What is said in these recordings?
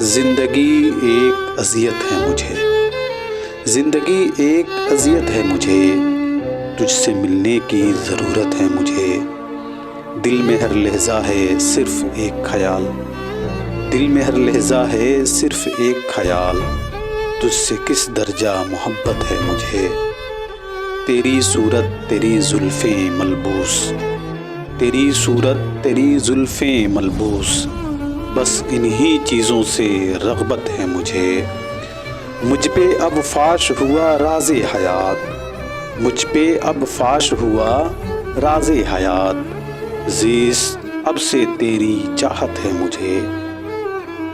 زندگی ایک اذیت ہے مجھے، زندگی ایک اذیت ہے مجھے، تجھ سے ملنے کی ضرورت ہے مجھے۔ دل میں ہر لحظہ ہے صرف ایک خیال، دل میں ہر لحظہ ہے صرف ایک خیال، تجھ سے کس درجہ محبت ہے مجھے۔ تیری صورت تیری زلفیں ملبوس، تیری صورت تیری زلفیں ملبوس، بس انہی چیزوں سے رغبت ہے مجھے۔ مجھ پہ اب فاش ہوا راز حیات، مجھ پہ اب فاش ہوا راز حیات، زیست اب سے تیری چاہت ہے مجھے۔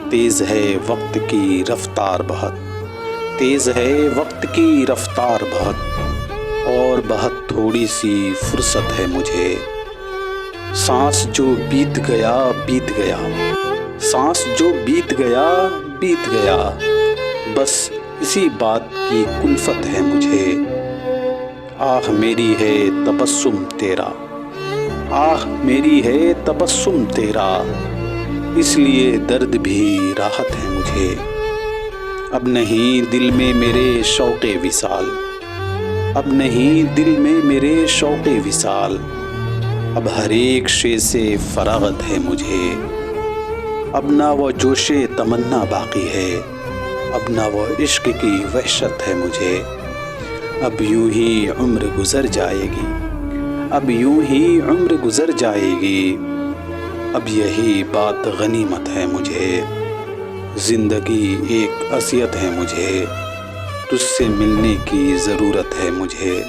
تیز ہے وقت کی رفتار بہت، تیز ہے وقت کی رفتار بہت، اور بہت تھوڑی سی فرصت ہے مجھے۔ سانس جو بیت گیا بیت گیا، سانس جو بیت گیا بیت گیا، بس اسی بات کی کلفت ہے مجھے۔ آہ میری ہے تبسم تیرا، آہ میری ہے تبسم تیرا، اس لیے درد بھی راحت ہے مجھے۔ اب نہیں دل میں میرے شوق وصال، اب نہیں دل میں میرے شوق وصال، اب ہر ایک شے سے فراغت ہے مجھے۔ اب نہ وہ جوش تمنا باقی ہے، اب نہ وہ عشق کی وحشت ہے مجھے۔ اب یوں ہی عمر گزر جائے گی، اب یوں ہی عمر گزر جائے گی، اب یہی بات غنیمت ہے مجھے۔ زندگی ایک اذیت ہے مجھے، تجھ سے ملنے کی ضرورت ہے مجھے۔